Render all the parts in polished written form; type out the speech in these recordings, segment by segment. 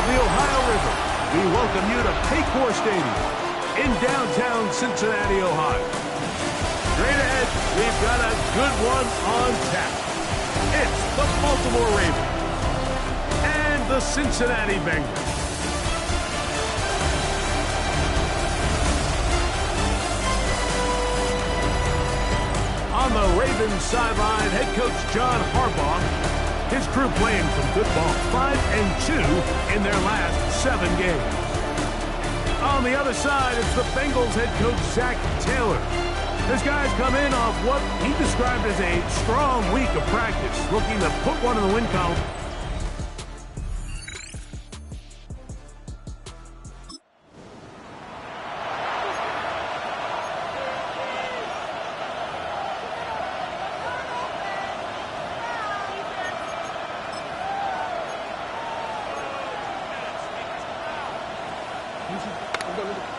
the Ohio River, we welcome you to Paycor Stadium in downtown Cincinnati, Ohio. Straight ahead, we've got a good one on tap. It's the Baltimore Ravens and the Cincinnati Bengals. On the Ravens sideline, head coach John Harbaugh. His crew playing some good ball, 5-2 in their last 7 games. On the other side, it's the Bengals head coach Zach Taylor. His guys come in off what he described as a strong week of practice, looking to put one in the win column.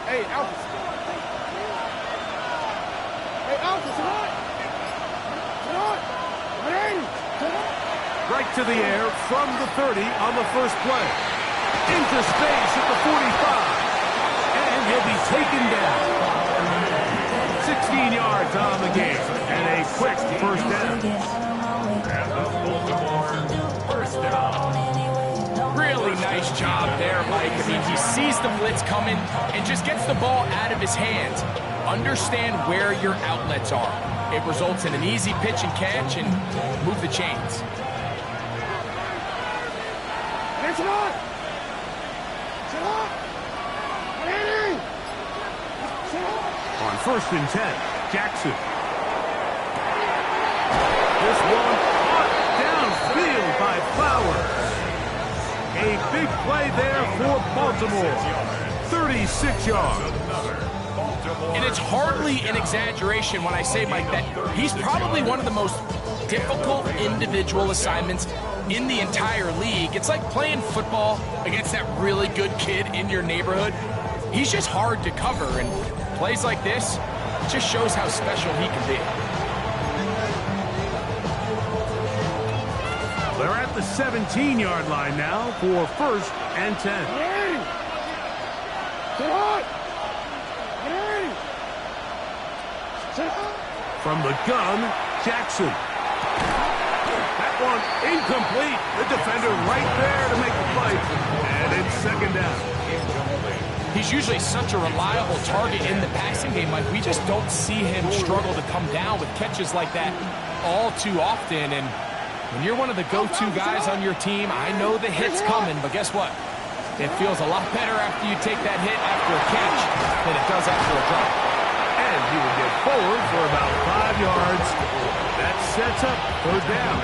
Hey, Alpha. Hey, Alpha, Right to the air from the 30 on the first play. Into space at the 45. And he'll be taken down. 16 yards on the game. And a quick first down. And the Baltimore first down. Really nice job there, Mike. I mean, he sees the blitz coming and just gets the ball out of his hands. Understand where your outlets are. It results in an easy pitch and catch and move the chains. On 1st and 10, Jackson. This one caught downfield by Flowers. A big play there for Baltimore. 36 yards. And it's hardly an exaggeration when I say, Mike, that he's probably one of the most difficult individual assignments in the entire league. It's like playing football against that really good kid in your neighborhood. He's just hard to cover, and plays like this just shows how special he can be. They're at the 17-yard line now for 1st and 10. From the gun, Jackson. That one incomplete. The defender right there to make the play. And it's 2nd down. He's usually such a reliable target in the passing game. Like, we just don't see him struggle to come down with catches like that all too often. And when you're one of the go-to guys on your team, I know the hit's coming, but guess what? It feels a lot better after you take that hit after a catch than it does after a drop. And he will get forward for about 5 yards. That sets up 3rd down.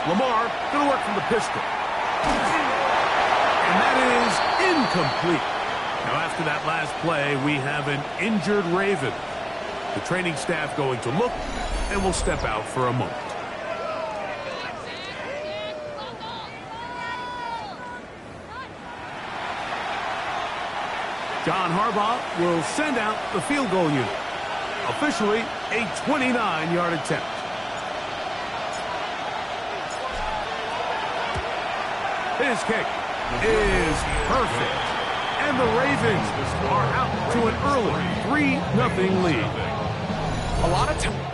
Lamar going to work from the pistol. And that is incomplete. Now, after that last play, we have an injured Raven. The training staff going to look, and will step out for a moment. John Harbaugh will send out the field goal unit. Officially, a 29-yard attempt. His kick is perfect. And the Ravens are out to an early 3-0 lead. A lot of time.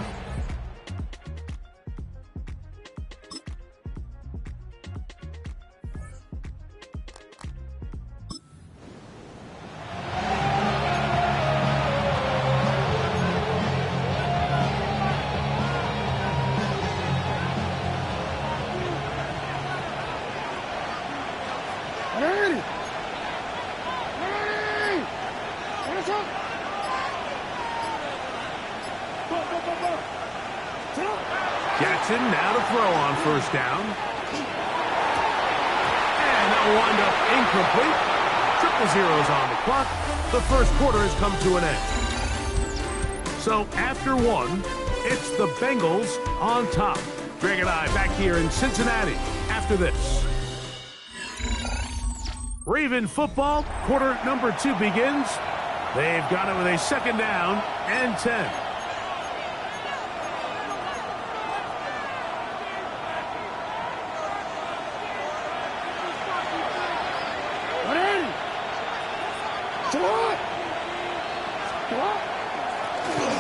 Jackson now to throw on 1st down. And that will wind up incomplete. 0-0 on the clock. The 1st quarter has come to an end. So after 1, it's the Bengals on top. Greg and I back here in Cincinnati after this. Raven football, quarter number 2 begins. They've got it with a 2nd down and 10.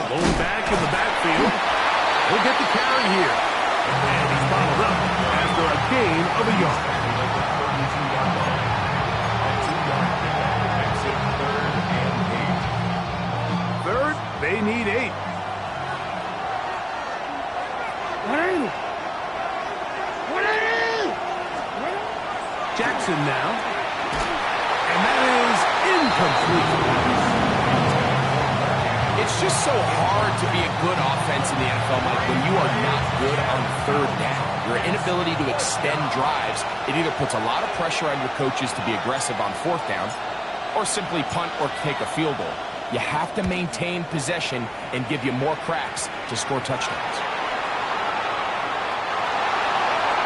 Lone back in the backfield. He'll get the carry here. And he's followed up after a gain of a yard. Third, they need 8. Jackson now. And that is incomplete. It's just so hard to be a good offense in the NFL, Mike, when you are not good on 3rd down. Your inability to extend drives, it either puts a lot of pressure on your coaches to be aggressive on 4th down or simply punt or take a field goal. You have to maintain possession and give you more cracks to score touchdowns.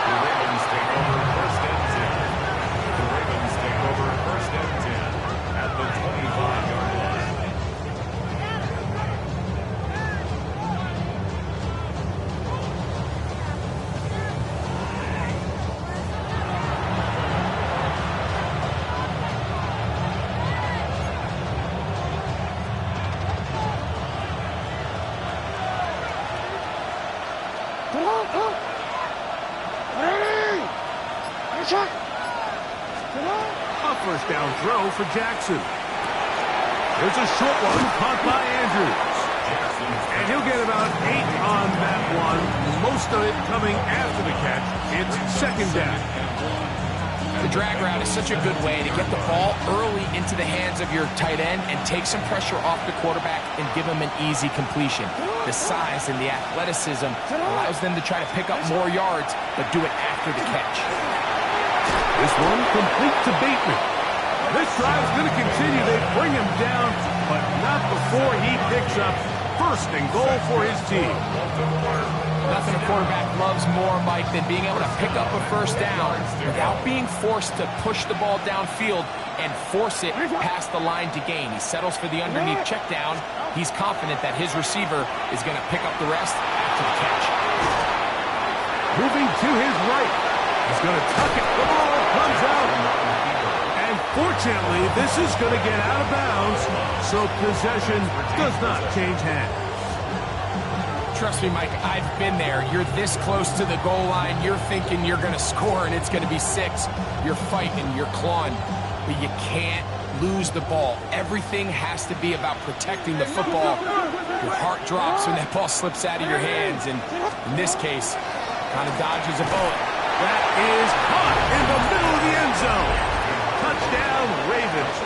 The Ravens take over 1st and 10. The Ravens take over 1st and 10 at the 25-yard line. A 1st down throw for Jackson. There's a short one caught by Andrews. And he'll get about 8 on that one. Most of it coming after the catch. It's 2nd down. The drag route is such a good way to get the ball early into the hands of your tight end and take some pressure off the quarterback and give him an easy completion. The size and the athleticism allows them to try to pick up more yards, but do it after the catch. This one complete to Bateman. This drive is going to continue. They bring him down, but not before he picks up 1st and goal for his team. Nothing a quarterback loves more, Mike, than being able to pick up a 1st down without being forced to push the ball downfield and force it past the line to gain. He settles for the underneath check down. He's confident that his receiver is going to pick up the rest after the catch. Moving to his right. He's going to tuck it. The ball comes out. And fortunately, this is going to get out of bounds, so possession does not change hands. Trust me, Mike, I've been there. You're this close to the goal line. You're thinking you're going to score, and it's going to be 6. You're fighting, you're clawing, but you can't lose the ball. Everything has to be about protecting the football. Your heart drops when that ball slips out of your hands, and in this case, kind of dodges a bullet. That is caught in the middle of the end zone. Touchdown, Ravens.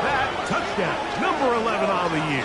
That touchdown, number 11 on the year.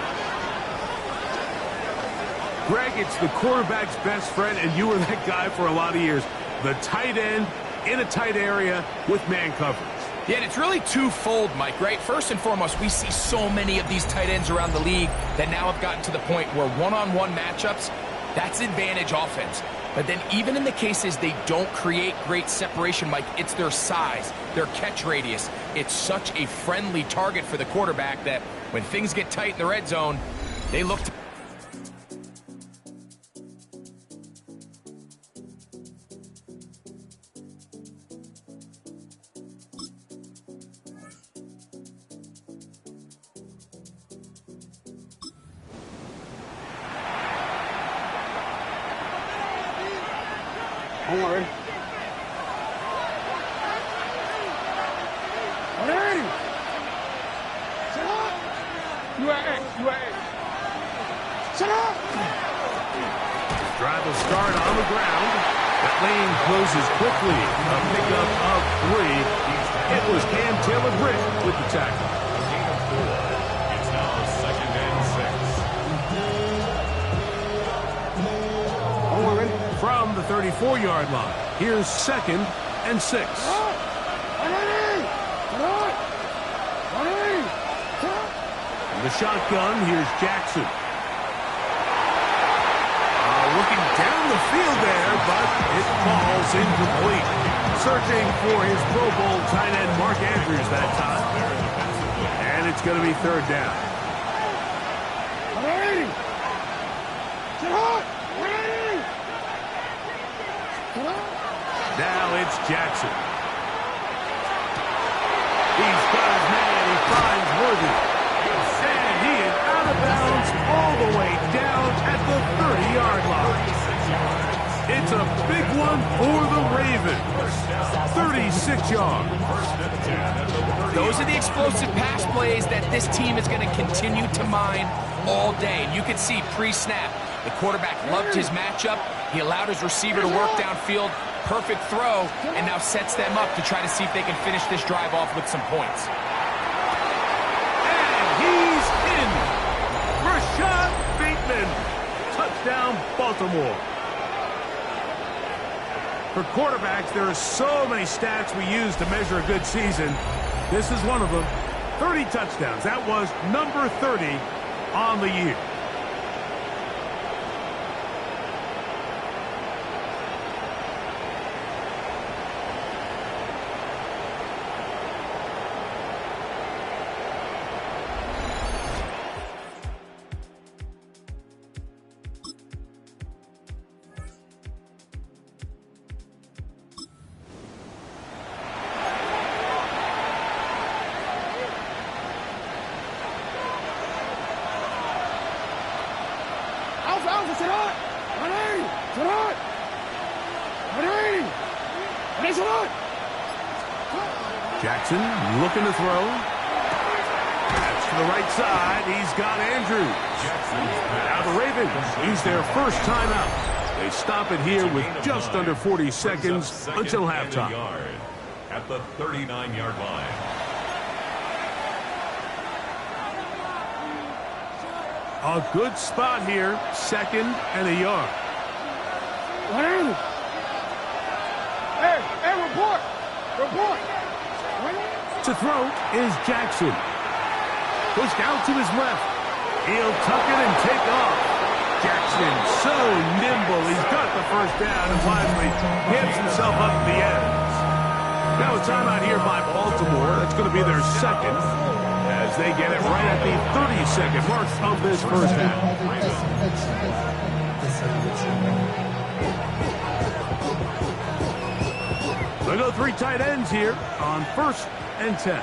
Greg, it's the quarterback's best friend, and you were that guy for a lot of years. The tight end in a tight area with man coverage. Yeah, and it's really twofold, Mike, right? First and foremost, we see so many of these tight ends around the league that now have gotten to the point where one-on-one matchups, that's advantage offense. But then even in the cases they don't create great separation, Mike, it's their size, their catch radius. It's such a friendly target for the quarterback that when things get tight in the red zone, they look to... Don't worry. Ready? Sit up. You are A. You are A. Sit up. Drive will start on the ground. That lane closes quickly. A pickup of 3. It was Cam Taylor-Britt with the tackle. A gain of 4. It's now 2nd and 6. Don't worry. From the 34-yard line, here's 2nd and 6. In the shotgun, here's Jackson. Looking down the field there, but it falls incomplete. Searching for his Pro Bowl tight end Mark Andrews that time. And it's going to be third down. Now it's Jackson. He's got his man. He finds Worthy. And he is out of bounds all the way down at the 30-yard line. It's a big one for the Ravens. 36 yards. Those are the explosive pass plays that this team is going to continue to mine all day. And you can see pre-snap, the quarterback loved his matchup. He allowed his receiver to work downfield. Perfect throw, and now sets them up to try to see if they can finish this drive off with some points. And he's in. Rashad Bateman. Touchdown, Baltimore. For quarterbacks, there are so many stats we use to measure a good season. This is one of them. 30 touchdowns. That was number 30 on the year. Jackson looking to throw. That's to the right side. He's got Andrews. Now the Ravens use their first timeout. They stop it here with just under 40 seconds until halftime. At the 39-yard line. A good spot here. Second and a yard. Hey, report. To throw is Jackson. Pushed out to his left. He'll tuck it and take off. Jackson, so nimble. He's got the first down and finally gives himself up to the ends. Now a timeout here by Baltimore. That's going to be their second as they get it right at the 30-second mark of this first half. They'll go three tight ends here on 1st and 10.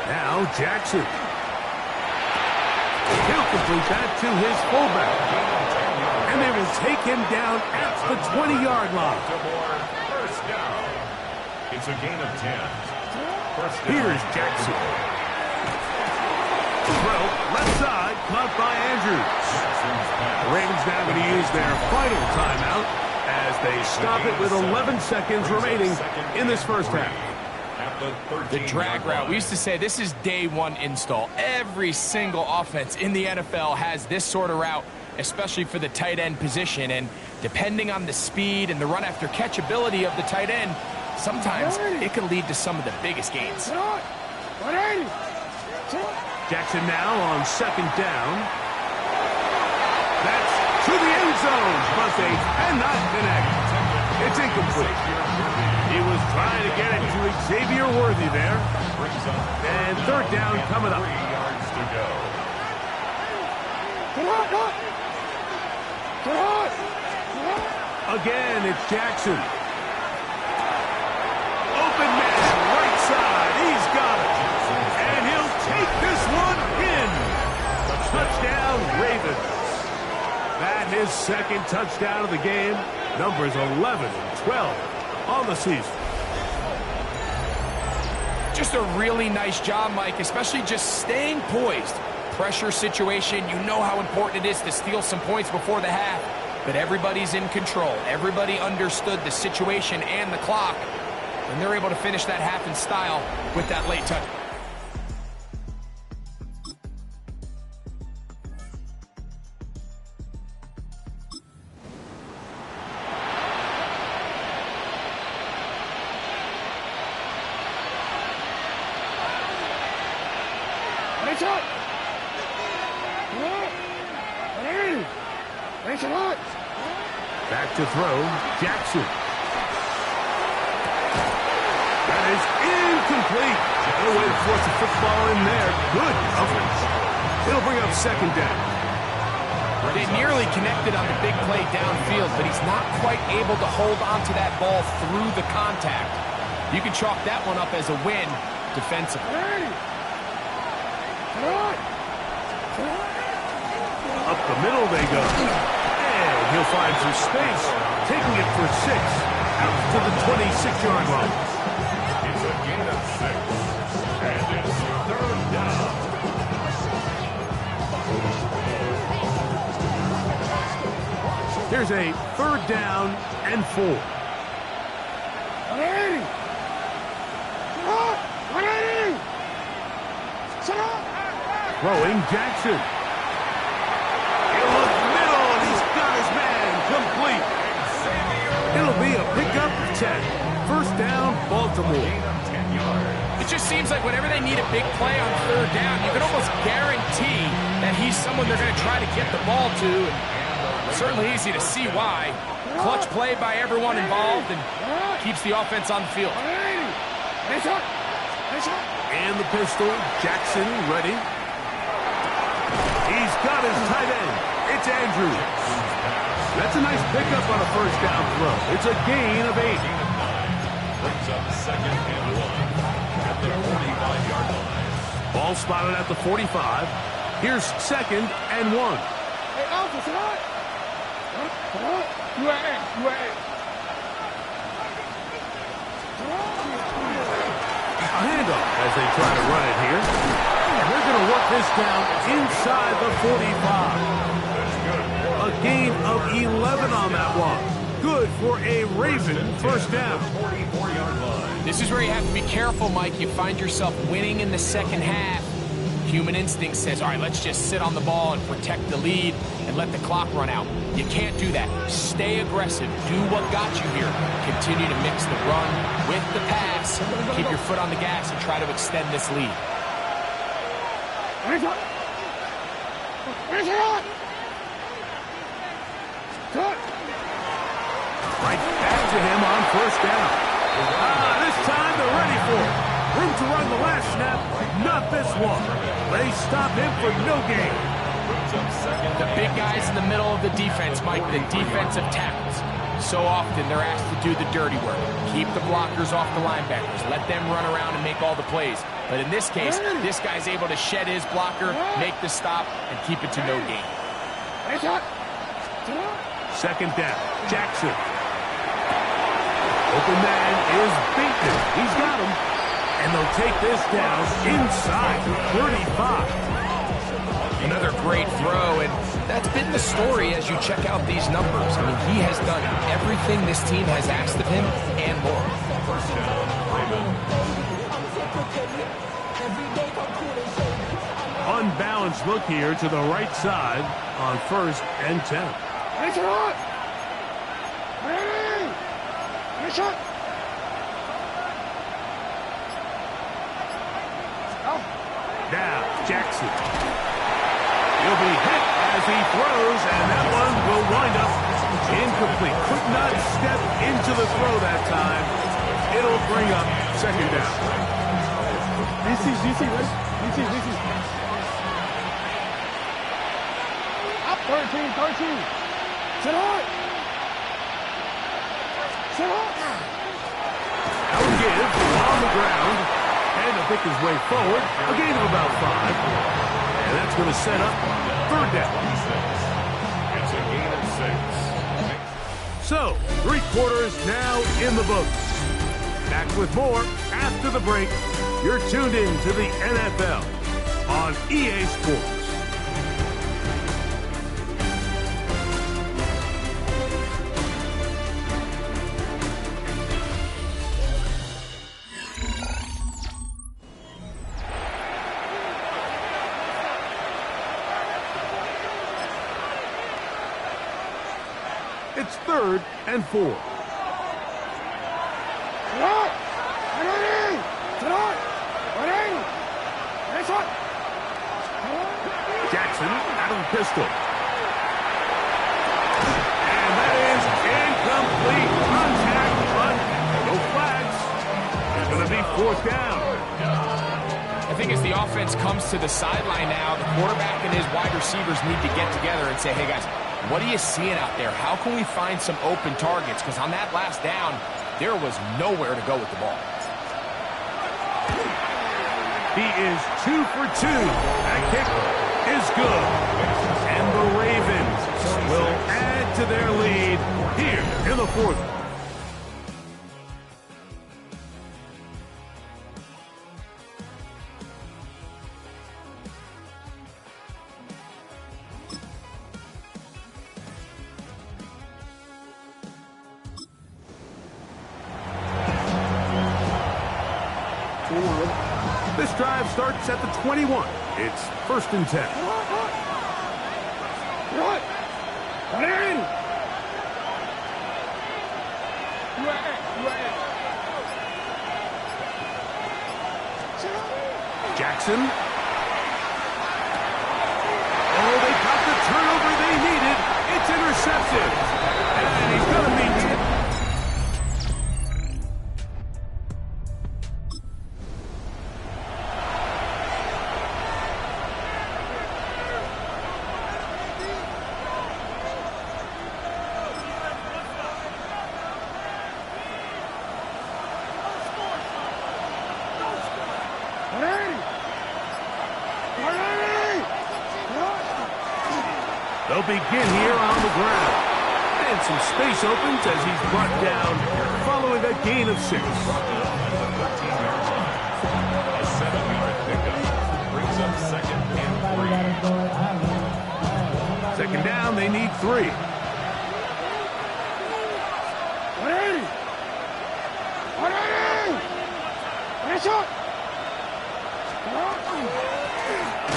Now Jackson. He'll complete that to his fullback. And they will take him down at the 20-yard line. First down. It's a gain of 10. Here's Jackson. Throw, left side, caught by Andrews. The Ravens now going to use their final timeout as they stop it with 11 seconds remaining in this first half. The drag route. We used to say this is day one install. Every single offense in the NFL has this sort of route, especially for the tight end position. And depending on the speed and the run after catch ability of the tight end, sometimes it can lead to some of the biggest gains. Jackson now on second down. That's to the end zone, but they cannot connect. It's incomplete. He was trying to get it to Xavier Worthy there. And third down coming up. 3 yards to go. Again, it's Jackson. Open man, right side. He's got it. And he'll take this one in. Touchdown, Ravens. That his second touchdown of the game. Numbers 11 and 12 on the season. Just a really nice job, Mike, especially just staying poised. Pressure situation, you know how important it is to steal some points before the half, but everybody's in control. Everybody understood the situation and the clock, and they're able to finish that half in style with that late touch. Back to throw, Jackson. That is incomplete. No way to force the football in there. Good coverage. It'll bring up second down. They nearly connected on the big play downfield, but he's not quite able to hold on to that ball through the contact. You can chalk that one up as a win defensively. Up the middle they go. And he'll find some space, taking it for 6, out to the 26-yard line. It's a gain of 6, and it's third down. Here's a 3rd down and 4. Throwing Jackson. He'll look middle, and he's got his man complete. It'll be a pickup of 10. 1st down, Baltimore. It just seems like whenever they need a big play on 3rd down, you can almost guarantee that he's someone they're going to try to get the ball to. Certainly easy to see why. Clutch play by everyone involved and keeps the offense on the field. And the pistol, Jackson ready. He's got his tight end. It's Andrews. That's a nice pickup on a 1st down throw. It's a gain of 8. Brings up 2nd and 1 at the 45-yard line. Ball spotted at the 45. Here's 2nd and 1. Hey, Alpha, sit up. You are X. A handoff as they try to run it here. And they're going to work this down inside the 45. A gain of 11 on that one. Good for a Raven 1st down. 44-yard line. This is where you have to be careful, Mike. You find yourself winning in the 2nd half. Human instinct says, all right, let's just sit on the ball and protect the lead and let the clock run out. You can't do that. Stay aggressive. Do what got you here. Continue to mix the run with the pass. Keep your foot on the gas and try to extend this lead. Right back to him on 1st down. This time they're ready for it. Room to run the last snap, not this one. They stop him for no gain. The big guys in the middle of the defense, Mike, the defensive tackles. So often they're asked to do the dirty work. Keep the blockers off the linebackers. Let them run around and make all the plays. But in this case, this guy's able to shed his blocker, make the stop, and keep it to no gain. 2nd down, Jackson. Open man is Bateman. He's got him. And they'll take this down inside the 35. Another great throw, and that's been the story as you check out these numbers. I mean, he has done everything this team has asked of him and more. Unbalanced look here to the right side on 1st and 10. Now, Jackson. He'll be hit as he throws, and that one will wind up incomplete. Could not step into the throw that time. It'll bring up 2nd down. This is. Up 13. Sit up. Now give on the ground. And to pick his way forward, a gain of about 5. And that's going to set up 3rd down. It's a gain of 6. So, 3 quarters now in the books. Back with more after the break. You're tuned in to the NFL on EA Sports. It's 3rd and 4. Jackson out of the pistol. 4th down. I think as the offense comes to the sideline now, the quarterback and his wide receivers need to get together and say, hey, guys, what are you seeing out there? How can we find some open targets? Because on that last down, there was nowhere to go with the ball. He is 2 for 2. That kick is good. And the Ravens will add to their lead here in the 4th. This drive starts at the 21. It's 1st and 10. What? Run in! You are it. Jackson. Oh, they got the turnover they needed. It's intercepted. And he's going to be tipped. They'll begin here on the ground. And some space opens as he's brought down following a gain of 6. A 7-yard pickup brings up 2nd and 3. 2nd down, they need 3.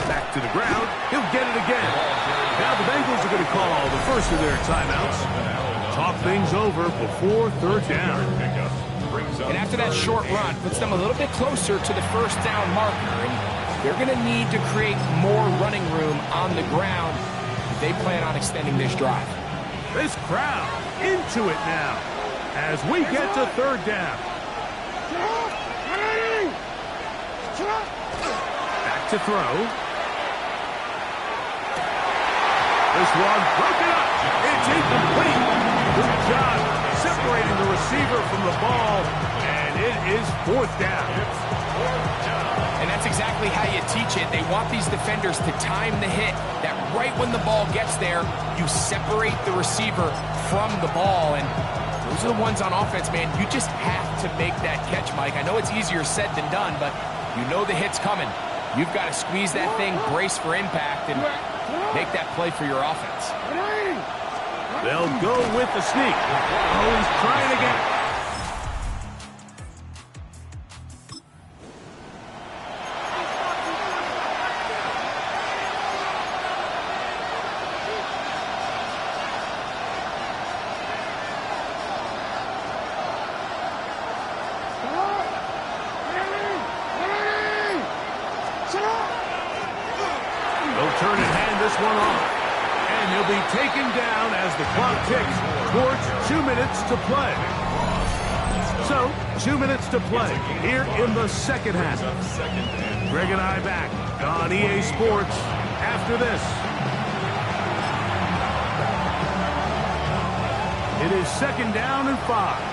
Back to the ground. He'll get it again. Now the Bengals are going to call the first of their timeouts. Talk things over before 3rd down. And after that short run, puts them a little bit closer to the 1st down marker. And they're going to need to create more running room on the ground if they plan on extending this drive. This crowd into it now as we get to 3rd down. Back to throw. This one broken up. It's incomplete. Good job separating the receiver from the ball, and it is 4th down. And that's exactly how you teach it. They want these defenders to time the hit, that right when the ball gets there, you separate the receiver from the ball. And those are the ones on offense, man. You just have to make that catch, Mike. I know it's easier said than done, but you know the hit's coming. You've got to squeeze that thing, brace for impact, and make that play for your offense. They'll go with the sneak. Oh, he's trying again. They'll turn and hand this one off. And he'll be taken down as the clock ticks towards 2 minutes to play. So, 2 minutes to play here in the 2nd half. Greg and I back on EA Sports after this. It is 2nd down and 5.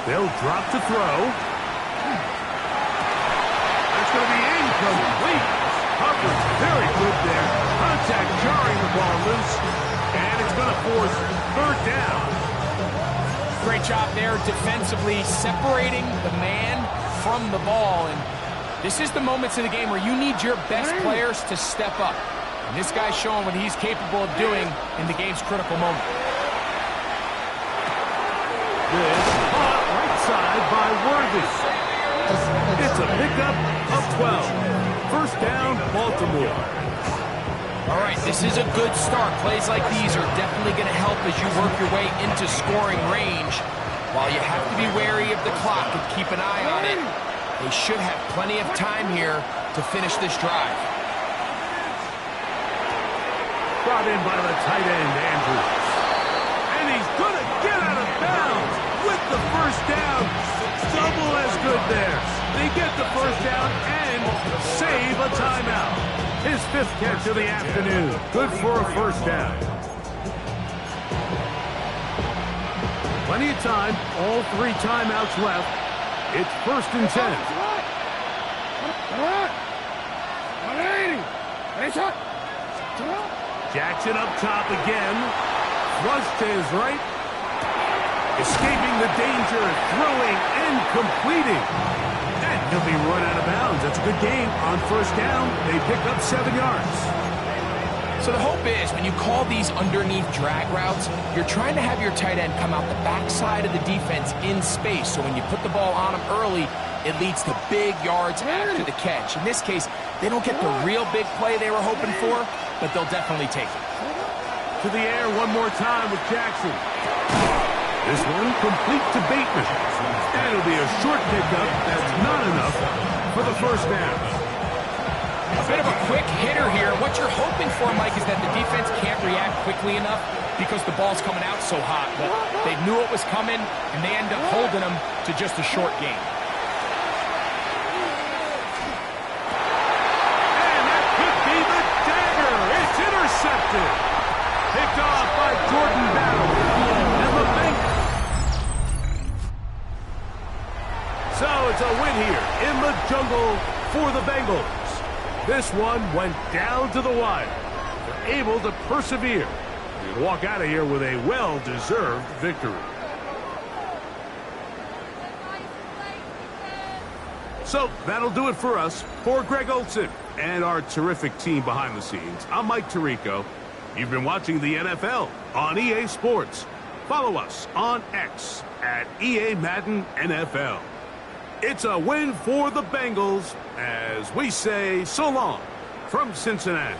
They'll drop to throw. That's going to be incomplete. Hubbard's very good there. Contact jarring the ball loose. And it's going to force 3rd down. Great job there defensively, separating the man from the ball. And this is the moments in the game where you need your best players to step up. And this guy's showing what he's capable of doing in the game's critical moment. This caught right side by Worthy. It's a pickup of 12. 1st down, Baltimore. All right, this is a good start. Plays like these are definitely going to help as you work your way into scoring range. While you have to be wary of the clock and keep an eye on it, they should have plenty of time here to finish this drive. Brought in by the tight end, Andrews. They get the first down and save a timeout. His 5th catch of the afternoon. Good for a first down. Plenty of time. All 3 timeouts left. It's 1st and 10. Jackson up top again. Flush to his right. Escaping the danger, throwing and completing. And he'll be run out of bounds. That's a good game. On first down, they pick up 7 yards. So the hope is when you call these underneath drag routes, you're trying to have your tight end come out the backside of the defense in space. So when you put the ball on him early, it leads to big yards after the catch. In this case, they don't get the real big play they were hoping for, but they'll definitely take it. To the air one more time with Jackson. This one complete to Bateman. And it'll be a short pickup. That's not enough for the first down. A bit of a quick hitter here. What you're hoping for, Mike, is that the defense can't react quickly enough because the ball's coming out so hot. But they knew it was coming, and they end up holding them to just a short gain. And that could be the dagger. It's intercepted. Picked off by Jordan Battle. And the Bengals. So it's a win here in the jungle for the Bengals. This one went down to the wire. They're able to persevere and walk out of here with a well-deserved victory. So that'll do it for us. For Greg Olson and our terrific team behind the scenes, I'm Mike Tirico. You've been watching the NFL on EA Sports. Follow us on X at EA Madden NFL. It's a win for the Bengals as we say so long from Cincinnati.